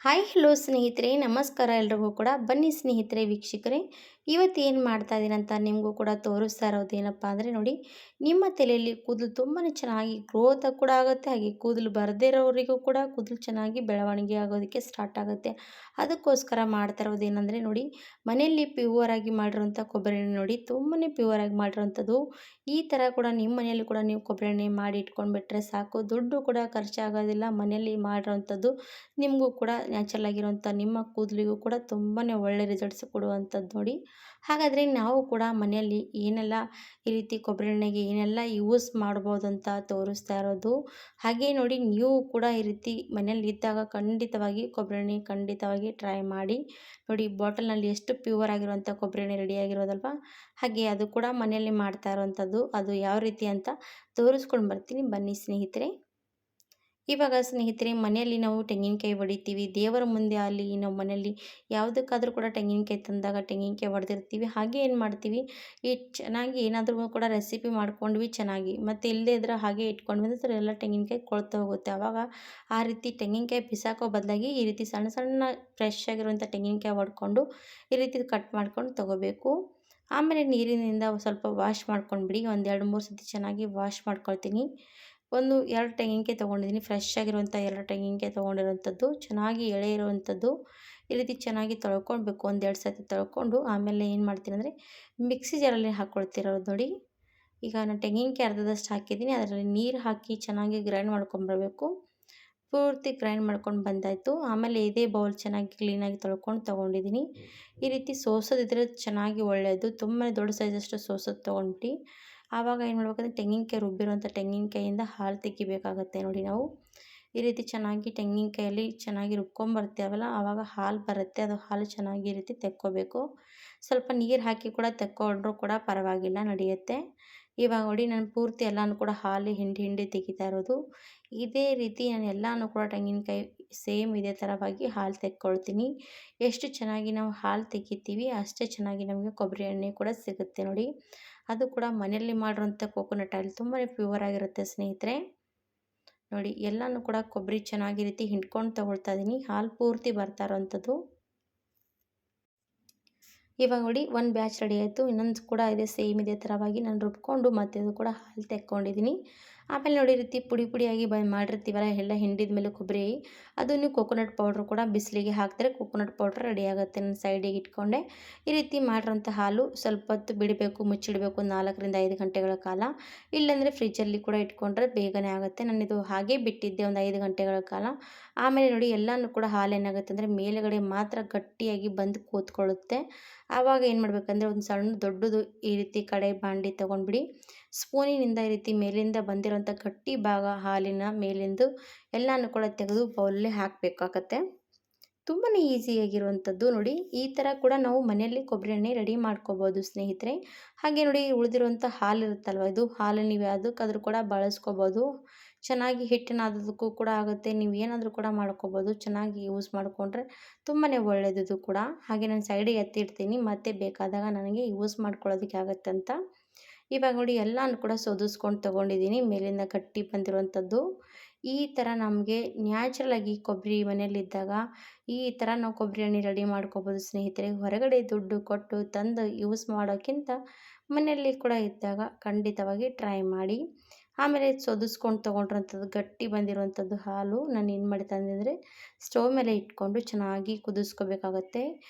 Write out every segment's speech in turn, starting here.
Hi hello ಸ್ನೇಹಿತರೆ, ನಮಸ್ಕಾರ ಎಲ್ರಿಗೂ ಕೂಡ. ಬನ್ನಿ ಸ್ನೇಹಿತರೆ, ವೀಕ್ಷಕರೇ, ಇವತ್ತು ಏನು ಮಾಡ್ತಾ ಇದ್ದೀನಿ ಅಂತ ನಿಮಗೂ ಕೂಡ ತೋರಿಸ್ತಾ ಇರೋದು ಏನಪ್ಪ ಅಂದರೆ ನೋಡಿ, ನಿಮ್ಮ ತಲೆಯಲ್ಲಿ ಕೂದಲು ತುಂಬಾ ಚೆನ್ನಾಗಿ ಗ್ರೋತ್ ಕೂಡ ಆಗುತ್ತೆ. ಹಾಗೆ ಕೂದಲು ಬರದೇ ಇರೋರಿಗೂ ಕೂಡ ಕೂದಲು ಚೆನ್ನಾಗಿ ಬೆಳವಣಿಗೆ ಆಗೋದಕ್ಕೆ ಸ್ಟಾರ್ಟ್ ಆಗುತ್ತೆ. ಅದಕ್ಕೋಸ್ಕರ ಮಾಡ್ತಾ ಇರೋದು ಏನಂದರೆ ನೋಡಿ, ಮನೆಯಲ್ಲಿ ಪ್ಯೂವರ್ ಆಗಿ ಮಾಡಿರೋಂಥ ಕೊಬ್ಬರಿ ಎಣ್ಣೆ ನೋಡಿ, ತುಂಬಾ ಪ್ಯೂವರ್ ಆಗಿ ಮಾಡಿರೋಂಥದ್ದು. ಈ ಥರ ಕೂಡ ನಿಮ್ಮ ಮನೆಯಲ್ಲಿ ಕೂಡ ನೀವು ಕೊಬ್ಬರಿ ಎಣ್ಣೆ ಮಾಡಿ ಇಟ್ಕೊಂಡ್ಬಿಟ್ರೆ ಸಾಕು, ದುಡ್ಡು ಕೂಡ ಖರ್ಚಾಗೋದಿಲ್ಲ. ಮನೆಯಲ್ಲಿ ಮಾಡಿರೋಂಥದ್ದು ನಿಮಗೂ ಕೂಡ ನ್ಯಾಚುರಲ್ ಆಗಿರುವಂಥ ನಿಮ್ಮ ಕೂದಲಿಗೂ ಕೂಡ ತುಂಬಾ ಒಳ್ಳೆ ರಿಸಲ್ಟ್ಸ್ ಕೊಡುವಂಥದ್ದು ನೋಡಿ. ಹಾಗಾದರೆ ನಾವು ಕೂಡ ಮನೆಯಲ್ಲಿ ಏನೆಲ್ಲ ಈ ರೀತಿ ಕೊಬ್ಬರಿ ಎಣ್ಣೆಗೆ ಏನೆಲ್ಲ ಯೂಸ್ ಮಾಡ್ಬೋದು ಅಂತ ತೋರಿಸ್ತಾ ಇರೋದು. ಹಾಗೆ ನೋಡಿ, ನೀವು ಕೂಡ ಈ ರೀತಿ ಮನೆಯಲ್ಲಿ ಇದ್ದಾಗ ಖಂಡಿತವಾಗಿ ಕೊಬ್ಬರಿ ಎಣ್ಣೆ ಖಂಡಿತವಾಗಿ ಟ್ರೈ ಮಾಡಿ ನೋಡಿ. ಬಾಟಲ್ನಲ್ಲಿ ಎಷ್ಟು ಪ್ಯೂವರ್ ಆಗಿರುವಂಥ ಕೊಬ್ಬರಿ ಎಣ್ಣೆ ರೆಡಿಯಾಗಿರೋದಲ್ವ. ಹಾಗೆ ಅದು ಕೂಡ ಮನೆಯಲ್ಲಿ ಮಾಡ್ತಾ ಇರೋವಂಥದ್ದು. ಅದು ಯಾವ ರೀತಿ ಅಂತ ತೋರಿಸ್ಕೊಂಡು ಬರ್ತೀನಿ, ಬನ್ನಿ ಸ್ನೇಹಿತರೆ. ಇವಾಗ ಸ್ನೇಹಿತರೆ, ಮನೆಯಲ್ಲಿ ನಾವು ತೆಂಗಿನಕಾಯಿ ಹೊಡಿತೀವಿ. ದೇವರ ಮುಂದೆ ಅಲ್ಲಿ ನಾವು ಮನೆಯಲ್ಲಿ ಯಾವುದಕ್ಕಾದರೂ ಕೂಡ ತೆಂಗಿನಕಾಯಿ ತಂದಾಗ ತೆಂಗಿನಕಾಯಿ ಹೊಡೆದಿರ್ತೀವಿ. ಹಾಗೆ ಏನು ಮಾಡ್ತೀವಿ, ಈ ಚೆನ್ನಾಗಿ ಏನಾದರೂ ಕೂಡ ರೆಸಿಪಿ ಮಾಡ್ಕೊಂಡ್ವಿ ಚೆನ್ನಾಗಿ, ಮತ್ತು ಇಲ್ಲದೇ ಇದ್ರೆ ಹಾಗೆ ಇಟ್ಕೊಂಡ್ವಿ ಅಂದರೆ ಎಲ್ಲ ತೆಂಗಿನಕಾಯಿ ಕೊಳ್ತಾ ಹೋಗುತ್ತೆ. ಆವಾಗ ಆ ರೀತಿ ತೆಂಗಿನಕಾಯಿ ಬಿಸಾಕೋ ಬದಲಾಗಿ ಈ ರೀತಿ ಸಣ್ಣ ಸಣ್ಣ ಫ್ರೆಶ್ ಆಗಿರುವಂಥ ತೆಂಗಿನಕಾಯಿ ಹೊಡ್ಕೊಂಡು ಈ ರೀತಿ ಕಟ್ ಮಾಡ್ಕೊಂಡು ತೊಗೋಬೇಕು. ಆಮೇಲೆ ನೀರಿನಿಂದ ಸ್ವಲ್ಪ ವಾಶ್ ಮಾಡ್ಕೊಂಡ್ಬಿಡಿ. ಒಂದು 2-3 ಸತಿ ಚೆನ್ನಾಗಿ ವಾಶ್ ಮಾಡ್ಕೊಳ್ತೀನಿ. 2 ತೆಂಗಿನಕಾಯಿ ತೊಗೊಂಡಿದ್ದೀನಿ. ಫ್ರೆಶ್ ಆಗಿರುವಂಥ 2 ತೆಂಗಿನಕಾಯಿ ತೊಗೊಂಡಿರೋಂಥದ್ದು, ಚೆನ್ನಾಗಿ ಎಳೆ ಇರುವಂಥದ್ದು. ಈ ರೀತಿ ಚೆನ್ನಾಗಿ ತೊಳ್ಕೊಳ್ಬೇಕು. 1-2 ಸತಿ ತೊಳ್ಕೊಂಡು ಆಮೇಲೆ ಏನು ಮಾಡ್ತೀನಿ ಅಂದರೆ ಮಿಕ್ಸಿ ಜಾರಲ್ಲಿ ಹಾಕ್ಕೊಳ್ತಿರೋದು ನೋಡಿ. ಈಗ ನಾನು ತೆಂಗಿನಕಾಯಿ ಅರ್ಧದಷ್ಟು ಹಾಕಿದ್ದೀನಿ. ಅದರಲ್ಲಿ ನೀರು ಹಾಕಿ ಚೆನ್ನಾಗಿ ಗ್ರೈಂಡ್ ಮಾಡ್ಕೊಂಬರಬೇಕು. ಪೂರ್ತಿ ಗ್ರೈಂಡ್ ಮಾಡ್ಕೊಂಡು ಬಂದಾಯಿತು. ಆಮೇಲೆ ಇದೇ ಬೌಲ್ ಚೆನ್ನಾಗಿ ಕ್ಲೀನಾಗಿ ತೊಳ್ಕೊಂಡು ತೊಗೊಂಡಿದ್ದೀನಿ. ಈ ರೀತಿ ಸೋಸೋದಿದ್ರೆ ಚೆನ್ನಾಗಿ ಒಳ್ಳೆಯದು. ತುಂಬಾ ದೊಡ್ಡ ಸೈಜಷ್ಟು ಸೋಸೋದು ತೊಗೊಂಡು ಆವಾಗ ಏನು ಮಾಡ್ಬೇಕಂದ್ರೆ ತೆಂಗಿನಕಾಯಿ ರುಬ್ಬಿರುವಂಥ ತೆಂಗಿನಕಾಯಿಂದ ಹಾಲು ತೆಗಿಬೇಕಾಗತ್ತೆ ನೋಡಿ. ನಾವು ಈ ರೀತಿ ಚೆನ್ನಾಗಿ ತೆಂಗಿನಕಾಯಲ್ಲಿ ಚೆನ್ನಾಗಿ ರುಬ್ಕೊಂಬರ್ತೀವಲ್ಲ, ಆವಾಗ ಹಾಲು ಬರುತ್ತೆ. ಅದು ಹಾಲು ಚೆನ್ನಾಗಿ ಈ ರೀತಿ ತೆಕ್ಕೋಬೇಕು. ಸ್ವಲ್ಪ ನೀರು ಹಾಕಿ ಕೂಡ ತೆಕ್ಕೊಂಡ್ರೂ ಕೂಡ ಪರವಾಗಿಲ್ಲ, ನಡೆಯುತ್ತೆ. ಇವಾಗ ನೋಡಿ, ನಾನು ಪೂರ್ತಿ ಎಲ್ಲನೂ ಕೂಡ ಹಾಲು ಹಿಂಡಿ ತೆಗಿತಾ ಇರೋದು. ಇದೇ ರೀತಿ ನಾನು ಎಲ್ಲನೂ ಕೂಡ ತೆಂಗಿನಕಾಯಿ ಸೇಮ್ ಇದೇ ಥರವಾಗಿ ಹಾಲು ತೆಕ್ಕೊಳ್ತೀನಿ. ಎಷ್ಟು ಚೆನ್ನಾಗಿ ನಾವು ಹಾಲು ತೆಗಿತೀವಿ ಅಷ್ಟೇ ಚೆನ್ನಾಗಿ ನಮಗೆ ಕೊಬ್ಬರಿ ಎಣ್ಣೆ ಕೂಡ ಸಿಗುತ್ತೆ ನೋಡಿ. ಅದು ಕೂಡ ಮನೆಯಲ್ಲಿ ಮಾಡಿರೋಂಥ ಕೋಕೋನಟ್ ಆಯಿಲ್ ತುಂಬಾ ಪ್ಯೂವರ್ ಆಗಿರುತ್ತೆ ಸ್ನೇಹಿತರೆ. ನೋಡಿ, ಎಲ್ಲನೂ ಕೂಡ ಕೊಬ್ಬರಿ ಚೆನ್ನಾಗಿ ರೀತಿ ಹಿಂಡ್ಕೊಂಡು ತೊಗೊಳ್ತಾ ಇದ್ದೀನಿ. ಹಾಲು ಪೂರ್ತಿ ಬರ್ತಾ ಇರೋವಂಥದ್ದು. ಇವಾಗ ನೋಡಿ, ಒಂದು ಬ್ಯಾಚ್ ರೆಡಿ ಆಯಿತು. ಇನ್ನೊಂದು ಕೂಡ ಇದೆ, ಸೇಮ್ ಇದೇ ಥರವಾಗಿ ನಾನು ರುಬ್ಕೊಂಡು ಮತ್ತೆ ಅದು ಕೂಡ ಹಾಲು ತೆಕ್ಕೊಂಡಿದ್ದೀನಿ. ಆಮೇಲೆ ನೋಡಿ, ಈ ರೀತಿ ಪುಡಿ ಪುಡಿಯಾಗಿ ಮಾಡಿರ್ತೀವಲ್ಲ ಎಲ್ಲ ಹಿಂಡಿದ ಮೇಲೆ ಕೊಬ್ಬರಿ, ಅದು ನೀವು ಕೋಕೋನಟ್ ಪೌಡ್ರ್ ಕೂಡ ಬಿಸಿಲಿಗೆ ಹಾಕಿದ್ರೆ ಕೋಕೋನಟ್ ಪೌಡ್ರ್ ರೆಡಿ ಆಗುತ್ತೆ. ನಾನು ಸೈಡಿಗೆ ಇಟ್ಕೊಂಡೆ. ಈ ರೀತಿ ಮಾಡಿರೋಂಥ ಹಾಲು ಸ್ವಲ್ಪ ಹೊತ್ತು ಬಿಡಬೇಕು, ಮುಚ್ಚಿಡಬೇಕು 4-5 ಗಂಟೆಗಳ ಕಾಲ. ಇಲ್ಲಾಂದರೆ ಫ್ರಿಜ್ಜಲ್ಲಿ ಕೂಡ ಇಟ್ಕೊಂಡ್ರೆ ಬೇಗನೆ ಆಗುತ್ತೆ. ನಾನಿದು ಹಾಗೆ ಬಿಟ್ಟಿದ್ದೆ ಒಂದು 5 ಗಂಟೆಗಳ ಕಾಲ. ಆಮೇಲೆ ನೋಡಿ, ಎಲ್ಲನೂ ಕೂಡ ಹಾಲು ಏನಾಗುತ್ತೆ ಅಂದರೆ ಮೇಲುಗಡೆ ಮಾತ್ರ ಗಟ್ಟಿಯಾಗಿ ಬಂದು ಕೂತ್ಕೊಳ್ಳುತ್ತೆ. ಆವಾಗ ಏನು ಮಾಡಬೇಕಂದ್ರೆ ಒಂದು ಸಣ್ಣ ದೊಡ್ಡದು ಈ ರೀತಿ ಕಡೆ ಬಾಂಡಿ ತೊಗೊಂಡ್ಬಿಡಿ. ಸ್ಪೂನಿನಿಂದ ಈ ರೀತಿ ಮೇಲಿಂದ ಬಂದಿರೋಂಥ ಗಟ್ಟಿ ಭಾಗ ಹಾಲಿನ ಮೇಲಿಂದು ಎಲ್ಲನೂ ಕೂಡ ತೆಗೆದು ಬೌಲಲ್ಲಿ ಹಾಕಬೇಕಾಗತ್ತೆ. ತುಂಬಾ ಈಸಿಯಾಗಿರುವಂಥದ್ದು ನೋಡಿ. ಈ ಥರ ಕೂಡ ನಾವು ಮನೆಯಲ್ಲಿ ಕೊಬ್ಬರಿ ಎಣ್ಣೆ ರೆಡಿ ಮಾಡ್ಕೋಬೋದು ಸ್ನೇಹಿತರೆ. ಹಾಗೆ ನೋಡಿ, ಉಳಿದಿರುವಂಥ ಹಾಲು ಇರುತ್ತಲ್ವ, ಇದು ಹಾಲು ನೀವು ಯಾವುದಕ್ಕಾದ್ರೂ ಕೂಡ ಬಳಸ್ಕೋಬೋದು. ಚೆನ್ನಾಗಿ ಹಿಟ್ಟು ನಾದೋದಕ್ಕೂ ಕೂಡ ಆಗುತ್ತೆ. ನೀವು ಏನಾದರೂ ಕೂಡ ಮಾಡ್ಕೋಬೋದು. ಚೆನ್ನಾಗಿ ಯೂಸ್ ಮಾಡಿಕೊಂಡ್ರೆ ತುಂಬಾ ಒಳ್ಳೆಯದು ಕೂಡ. ಹಾಗೆ ನಾನು ಸೈಡಿಗೆ ಎತ್ತಿಡ್ತೀನಿ, ಮತ್ತೆ ಬೇಕಾದಾಗ ನನಗೆ ಯೂಸ್ ಮಾಡ್ಕೊಳ್ಳೋದಕ್ಕೆ ಆಗುತ್ತೆ ಅಂತ. ಇವಾಗ ನೋಡಿ, ಎಲ್ಲನೂ ಕೂಡ ಸೋದಿಸ್ಕೊಂಡು ತೊಗೊಂಡಿದ್ದೀನಿ. ಮೇಲಿಂದ ಗಟ್ಟಿ ಬಂದಿರುವಂಥದ್ದು. ಈ ಥರ ನಮಗೆ ನ್ಯಾಚುರಲಾಗಿ ಕೊಬ್ಬರಿ ಮನೆಯಲ್ಲಿದ್ದಾಗ ಈ ಥರ ನಾವು ಕೊಬ್ಬರಿ ಎಣ್ಣೆ ರೆಡಿ ಮಾಡ್ಕೋಬೋದು ಸ್ನೇಹಿತರೆ. ಹೊರಗಡೆ ದುಡ್ಡು ಕೊಟ್ಟು ತಂದು ಯೂಸ್ ಮಾಡೋಕ್ಕಿಂತ ಮನೆಯಲ್ಲಿ ಕೂಡ ಇದ್ದಾಗ ಖಂಡಿತವಾಗಿ ಟ್ರೈ ಮಾಡಿ. ಆಮೇಲೆ ಸೋದಿಸ್ಕೊಂಡು ತೊಗೊಂಡಿರೋಂಥದ್ದು ಗಟ್ಟಿ ಬಂದಿರುವಂಥದ್ದು ಹಾಲು ನಾನು ಏನು ಮಾಡಿ ತಂದೆ ಸ್ಟವ್ ಮೇಲೆ ಇಟ್ಕೊಂಡು ಚೆನ್ನಾಗಿ ಕುದಿಸ್ಕೋಬೇಕಾಗತ್ತೆ.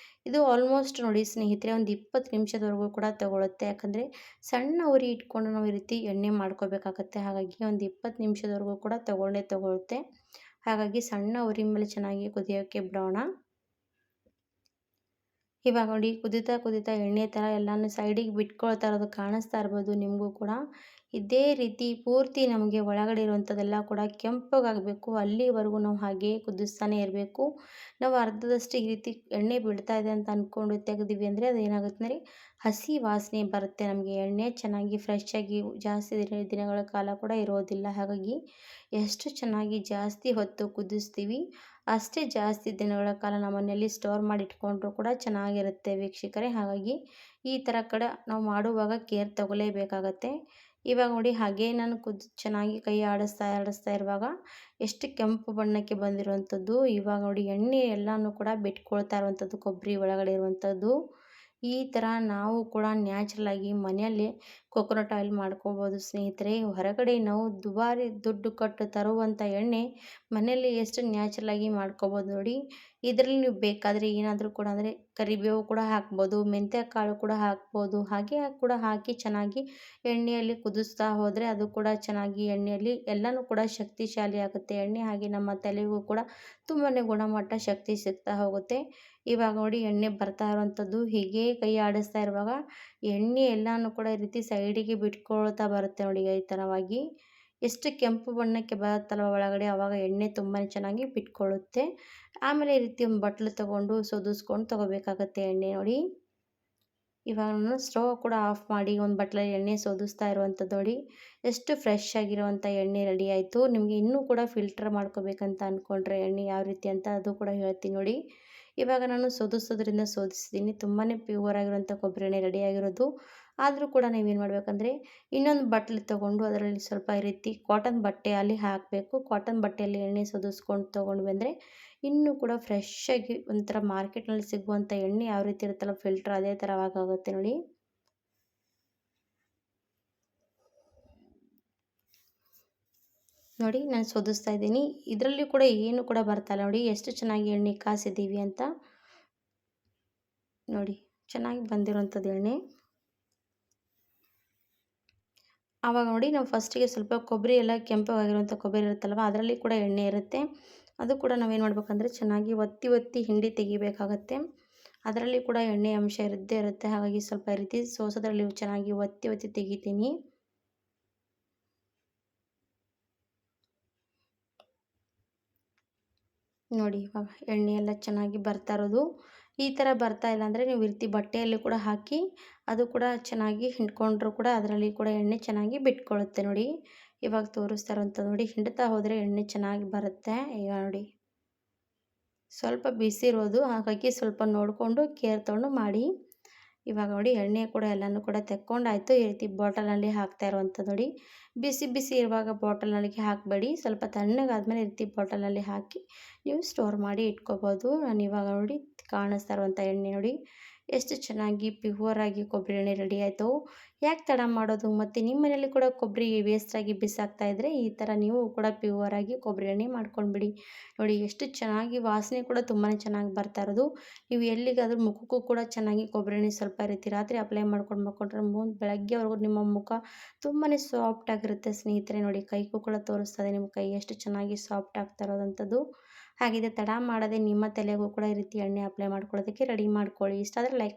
ಇದು ಆಲ್ಮೋಸ್ಟ್ ನೋಡಿ ಸ್ನೇಹಿತರೆ, ಒಂದು 20 ನಿಮಿಷದವರೆಗೂ ಕೂಡ ತಗೊಳುತ್ತೆ. ಯಾಕಂದರೆ ಸಣ್ಣ ಉರಿ ಇಟ್ಕೊಂಡು ನಾವು ಈ ರೀತಿ ಎಣ್ಣೆ ಮಾಡ್ಕೋಬೇಕಾಗತ್ತೆ. ಹಾಗಾಗಿ ಒಂದು 20 ನಿಮಿಷದವರೆಗೂ ಕೂಡ ತಗೊಳುತ್ತೆ. ಹಾಗಾಗಿ ಸಣ್ಣ ಉರಿ ಮೇಲೆ ಚೆನ್ನಾಗಿ ಕುದಿಯೋಕ್ಕೆ ಬಿಡೋಣ. ಇವಾಗ ನೋಡಿ, ಕುದೀತಾ ಕುದೀತಾ ಎಣ್ಣೆ ಥರ ಎಲ್ಲನೂ ಸೈಡಿಗೆ ಬಿಟ್ಕೊಳ್ತಾ ಇರೋದು ಕಾಣಿಸ್ತಾ ಇರ್ಬೋದು ನಿಮಗೂ ಕೂಡ. ಇದೇ ರೀತಿ ಪೂರ್ತಿ ನಮಗೆ ಒಳಗಡೆ ಇರುವಂಥದ್ದೆಲ್ಲ ಕೂಡ ಕೆಂಪಗಾಗಬೇಕು. ಅಲ್ಲಿವರೆಗೂ ನಾವು ಹಾಗೇ ಕುದಿಸ್ತಾನೆ ಇರಬೇಕು. ನಾವು ಅರ್ಧದಷ್ಟು ಈ ರೀತಿ ಎಣ್ಣೆ ಬಿಡ್ತಾ ಇದೆ ಅಂತ ಅಂದ್ಕೊಂಡು ತೆಗೆದಿವಿ ಅಂದರೆ ಅದು ಏನಾಗುತ್ತೆ ಅಂದರೆ ಹಸಿ ವಾಸನೆ ಬರುತ್ತೆ. ನಮಗೆ ಎಣ್ಣೆ ಚೆನ್ನಾಗಿ ಫ್ರೆಶ್ ಆಗಿ ಜಾಸ್ತಿ ದಿನಗಳ ಕಾಲ ಕೂಡ ಇರೋದಿಲ್ಲ. ಹಾಗಾಗಿ ಎಷ್ಟು ಚೆನ್ನಾಗಿ ಜಾಸ್ತಿ ಹೊತ್ತು ಕುದಿಸ್ತೀವಿ ಅಷ್ಟೇ ಜಾಸ್ತಿ ದಿನಗಳ ಕಾಲ ನಮ್ಮ ಮನೆಯಲ್ಲಿ ಸ್ಟೋರ್ ಮಾಡಿ ಇಟ್ಕೊಂಡ್ರೂ ಕೂಡ ಚೆನ್ನಾಗಿರುತ್ತೆ ವೀಕ್ಷಕರೇ. ಹಾಗಾಗಿ ಈ ಥರ ಕಡೆ ನಾವು ಮಾಡುವಾಗ ಕೇರ್ ತಗೊಳ್ಳೇಬೇಕಾಗತ್ತೆ. ಇವಾಗ ನೋಡಿ ಹಾಗೇ ನಾನು ಚೆನ್ನಾಗಿ ಕೈ ಆಡಿಸ್ತಾ ಆಡಿಸ್ತಾ ಇರುವಾಗ ಎಷ್ಟು ಕೆಂಪು ಬಣ್ಣಕ್ಕೆ ಬಂದಿರುವಂಥದ್ದು. ಇವಾಗ ನೋಡಿ ಎಣ್ಣೆ ಎಲ್ಲನೂ ಕೂಡ ಬಿಟ್ಕೊಳ್ತಾ ಇರುವಂಥದ್ದು ಕೊಬ್ಬರಿ ಒಳಗಡೆ ಇರುವಂಥದ್ದು. ಈ ಥರ ನಾವು ಕೂಡ ನ್ಯಾಚುರಲ್ ಆಗಿ ಮನೆಯಲ್ಲೇ ಕೊಕೊನಟ್ ಆಯಿಲ್ ಮಾಡ್ಕೋಬೋದು ಸ್ನೇಹಿತರೆ. ಹೊರಗಡೆ ನಾವು ದುಬಾರಿ ದುಡ್ಡು ಕೊಟ್ಟು ತರುವಂಥ ಎಣ್ಣೆ ಮನೆಯಲ್ಲಿ ಎಷ್ಟು ನ್ಯಾಚುರಲ್ ಆಗಿ ಮಾಡ್ಕೋಬೋದು ನೋಡಿ. ಇದರಲ್ಲಿ ನೀವು ಬೇಕಾದರೆ ಏನಾದರೂ ಕೂಡ ಅಂದರೆ ಕರಿಬೇವು ಕೂಡ ಹಾಕ್ಬೋದು, ಮೆಂತ್ಯ ಕಾಳು ಕೂಡ ಹಾಕ್ಬೋದು. ಹಾಗೆ ಕೂಡ ಹಾಕಿ ಚೆನ್ನಾಗಿ ಎಣ್ಣೆಯಲ್ಲಿ ಕುದಿಸ್ತಾ ಹೋದರೆ ಅದು ಕೂಡ ಚೆನ್ನಾಗಿ ಎಣ್ಣೆಯಲ್ಲಿ ಎಲ್ಲನೂ ಕೂಡ ಶಕ್ತಿಶಾಲಿ ಆಗುತ್ತೆ ಎಣ್ಣೆ. ಹಾಗೆ ನಮ್ಮ ತಲೆಗೂ ಕೂಡ ತುಂಬಾ ಗುಣಮಟ್ಟ ಶಕ್ತಿ ಸಿಗ್ತಾ ಹೋಗುತ್ತೆ. ಇವಾಗ ನೋಡಿ ಎಣ್ಣೆ ಬರ್ತಾ ಇರುವಂಥದ್ದು ಹೀಗೆ ಕೈ ಆಡಿಸ್ತಾ ಇರುವಾಗ ಎಣ್ಣೆ ಎಲ್ಲನೂ ಕೂಡ ಈ ರೀತಿ ಸೈಡಿಗೆ ಬಿಟ್ಕೊಳ್ತಾ ಬರುತ್ತೆ ನೋಡಿ ಈ ಥರವಾಗಿ. ಎಷ್ಟು ಕೆಂಪು ಬಣ್ಣಕ್ಕೆ ಬರುತ್ತಲ್ವ ಒಳಗಡೆ ಆವಾಗ ಎಣ್ಣೆ ತುಂಬಾ ಚೆನ್ನಾಗಿ ಬಿಟ್ಕೊಳ್ಳುತ್ತೆ. ಆಮೇಲೆ ಈ ರೀತಿ ಒಂದು ಬಟ್ಲು ತೊಗೊಂಡು ಸೋದಿಸ್ಕೊಂಡು ತೊಗೋಬೇಕಾಗತ್ತೆ ಎಣ್ಣೆ ನೋಡಿ. ಇವಾಗ ನಾನು ಸ್ಟವ್ ಕೂಡ ಆಫ್ ಮಾಡಿ ಒಂದು ಬಟ್ಲಲ್ಲಿ ಎಣ್ಣೆ ಸೋದಿಸ್ತಾ ಇರುವಂಥದ್ದು ನೋಡಿ. ಎಷ್ಟು ಫ್ರೆಶ್ ಆಗಿರುವಂಥ ಎಣ್ಣೆ ರೆಡಿ ಆಯಿತು. ನಿಮಗೆ ಇನ್ನೂ ಕೂಡ ಫಿಲ್ಟರ್ ಮಾಡ್ಕೋಬೇಕಂತ ಅಂದ್ಕೊಂಡ್ರೆ ಎಣ್ಣೆ ಯಾವ ರೀತಿ ಅಂತ ಅದು ಕೂಡ ಹೇಳ್ತೀನಿ ನೋಡಿ. ಇವಾಗ ನಾನು ಸೋದಿಸೋದ್ರಿಂದ ಸೋದಿಸಿದ್ದೀನಿ. ತುಂಬಾ ಪ್ಯೂರ್ ಆಗಿರುವಂಥ ಕೊಬ್ಬರಿ ಎಣ್ಣೆ ರೆಡಿಯಾಗಿರೋದು. ಆದರೂ ಕೂಡ ನೀವೇನು ಮಾಡಬೇಕಂದ್ರೆ ಇನ್ನೊಂದು ಬಟ್ಲು ತೊಗೊಂಡು ಅದರಲ್ಲಿ ಸ್ವಲ್ಪ ಈ ರೀತಿ ಕಾಟನ್ ಬಟ್ಟೆಯಲ್ಲಿ ಹಾಕಬೇಕು. ಕಾಟನ್ ಬಟ್ಟೆಯಲ್ಲಿ ಎಣ್ಣೆ ಸೋದಿಸ್ಕೊಂಡು ತೊಗೊಂಡ್ವಿ ಅಂದರೆ ಇನ್ನೂ ಕೂಡ ಫ್ರೆಶ್ಶಾಗಿ ಒಂಥರ ಮಾರ್ಕೆಟ್ನಲ್ಲಿ ಸಿಗುವಂಥ ಎಣ್ಣೆ ಯಾವ ರೀತಿ ಇರುತ್ತಲ್ಲ ಫಿಲ್ಟರ್ ಅದೇ ಥರವಾಗುತ್ತೆ ನೋಡಿ. ನೋಡಿ ನಾನು ಸೋದಿಸ್ತಾ ಇದ್ದೀನಿ. ಇದರಲ್ಲಿ ಕೂಡ ಏನು ಕೂಡ ಬರ್ತಾಯಿಲ್ಲ ನೋಡಿ ಎಷ್ಟು ಚೆನ್ನಾಗಿ ಎಣ್ಣೆ ಕಾಸಿದ್ದೀವಿ ಅಂತ. ನೋಡಿ ಚೆನ್ನಾಗಿ ಬಂದಿರೋವಂಥದ್ದು ಎಣ್ಣೆ. ಆವಾಗ ನೋಡಿ ನಾವು ಫಸ್ಟಿಗೆ ಸ್ವಲ್ಪ ಕೊಬ್ಬರಿ ಎಲ್ಲ ಕೆಂಪಗಾಗಿರುವಂಥ ಕೊಬ್ಬರಿ ಇರುತ್ತಲ್ವ ಅದರಲ್ಲಿ ಕೂಡ ಎಣ್ಣೆ ಇರುತ್ತೆ. ಅದು ಕೂಡ ನಾವೇನು ಮಾಡ್ಬೇಕಂದ್ರೆ ಚೆನ್ನಾಗಿ ಒತ್ತಿ ಒತ್ತಿ ಹಿಂಡಿ ತೆಗಿಬೇಕಾಗತ್ತೆ. ಅದರಲ್ಲಿ ಕೂಡ ಎಣ್ಣೆ ಅಂಶ ಇದ್ದೇ ಇರುತ್ತೆ. ಹಾಗಾಗಿ ಸ್ವಲ್ಪ ಈ ರೀತಿ ಸೋಸೋದ್ರಲ್ಲಿ ಚೆನ್ನಾಗಿ ಒತ್ತಿ ಒತ್ತಿ ತೆಗಿತೀನಿ. ನೋಡಿ ಇವಾಗ ಎಣ್ಣೆ ಎಲ್ಲ ಚೆನ್ನಾಗಿ ಬರ್ತಾ ಇರೋದು. ಈ ಥರ ಬರ್ತಾ ಇಲ್ಲ ಅಂದರೆ ನೀವು ಈ ರೀತಿ ಬಟ್ಟೆಯಲ್ಲಿ ಕೂಡ ಹಾಕಿ ಅದು ಕೂಡ ಚೆನ್ನಾಗಿ ಹಿಂಡ್ಕೊಂಡ್ರೂ ಕೂಡ ಅದರಲ್ಲಿ ಕೂಡ ಎಣ್ಣೆ ಚೆನ್ನಾಗಿ ಬಿಟ್ಕೊಳ್ಳುತ್ತೆ ನೋಡಿ. ಇವಾಗ ತೋರಿಸ್ತಾ ಇರೋವಂಥದ್ದು ನೋಡಿ ಹಿಂಡ್ತಾ ಹೋದರೆ ಎಣ್ಣೆ ಚೆನ್ನಾಗಿ ಬರುತ್ತೆ. ಈಗ ನೋಡಿ ಸ್ವಲ್ಪ ಬಿಸಿ ಇರೋದು ಹಾಗಾಗಿ ಸ್ವಲ್ಪ ನೋಡಿಕೊಂಡು ಕೇರ್ ತೊಗೊಂಡು ಮಾಡಿ. ಇವಾಗ ನೋಡಿ ಎಣ್ಣೆ ಕೂಡ ಎಲ್ಲನೂ ಕೂಡ ತೆಕ್ಕೊಂಡಾಯಿತು. ಈ ರೀತಿ ಬಾಟಲಲ್ಲಿ ಹಾಕ್ತಾ ಇರುವಂಥದ್ದು ನೋಡಿ. ಬಿಸಿ ಬಿಸಿ ಇರುವಾಗ ಬಾಟಲ್ನಲ್ಲಿಗೆ ಹಾಕಬೇಡಿ. ಸ್ವಲ್ಪ ತಣ್ಣಗಾದ್ಮೇಲೆ ಈ ರೀತಿ ಬಾಟಲಲ್ಲಿ ಹಾಕಿ ನೀವು ಸ್ಟೋರ್ ಮಾಡಿ ಇಟ್ಕೋಬೋದು. ನಾನು ಇವಾಗ ನೋಡಿ ಕಾಣಿಸ್ತಾ ಇರುವಂಥ ಎಣ್ಣೆ ನೋಡಿ ಎಷ್ಟು ಚೆನ್ನಾಗಿ ಪ್ಯೂರಾಗಿ ಕೊಬ್ಬರಿ ಎಣ್ಣೆ ರೆಡಿ ಆಯಿತು. ಯಾಕೆ ತಡ ಮಾಡೋದು, ಮತ್ತು ನಿಮ್ಮ ಮನೇಲಿ ಕೂಡ ಕೊಬ್ಬರಿ ವೇಸ್ಟಾಗಿ ಬಿಸಾಕ್ತಾ ಇದ್ದರೆ ಈ ಥರ ನೀವು ಕೂಡ ಪ್ಯೂರಾಗಿ ಕೊಬ್ಬರಿ ಎಣ್ಣೆ ಮಾಡ್ಕೊಂಡ್ಬಿಡಿ. ನೋಡಿ ಎಷ್ಟು ಚೆನ್ನಾಗಿ ವಾಸನೆ ಕೂಡ ತುಂಬಾ ಚೆನ್ನಾಗಿ ಬರ್ತಾ ಇರೋದು. ನೀವು ಎಲ್ಲಿಗಾದರೂ ಮುಖಕ್ಕೂ ಕೂಡ ಚೆನ್ನಾಗಿ ಕೊಬ್ಬರಿ ಎಣ್ಣೆ ಸ್ವಲ್ಪ ರೀತಿ ರಾತ್ರಿ ಅಪ್ಲೈ ಮಾಡ್ಕೊಂಡು ಮಲ್ಕೊಂಡ್ರೆ ಬೆಳಗ್ಗೆವರೆಗೂ ನಿಮ್ಮ ಮುಖ ತುಂಬಾ ಸಾಫ್ಟ್ ಆಗಿರುತ್ತೆ ಸ್ನೇಹಿತರೆ. ನೋಡಿ ಕೈಗೂ ಕೂಡ ತೋರಿಸ್ತದೆ ನಿಮ್ಮ ಕೈ ಎಷ್ಟು ಚೆನ್ನಾಗಿ ಸಾಫ್ಟ್ ಆಗ್ತಾ ಇರೋದಂಥದ್ದು. ಹಾಗಿದೆ ತಡ ಮಾಡದೆ ನಿಮ್ಮ ತಲೆಗೂ ಕೂಡ ಈ ರೀತಿ ಎಣ್ಣೆ ಅಪ್ಲೈ ಮಾಡ್ಕೊಳ್ಳೋದಕ್ಕೆ ರೆಡಿ ಮಾಡ್ಕೊಳ್ಳಿ. ಇಷ್ಟ ಆದರೆ ಲೈಕ್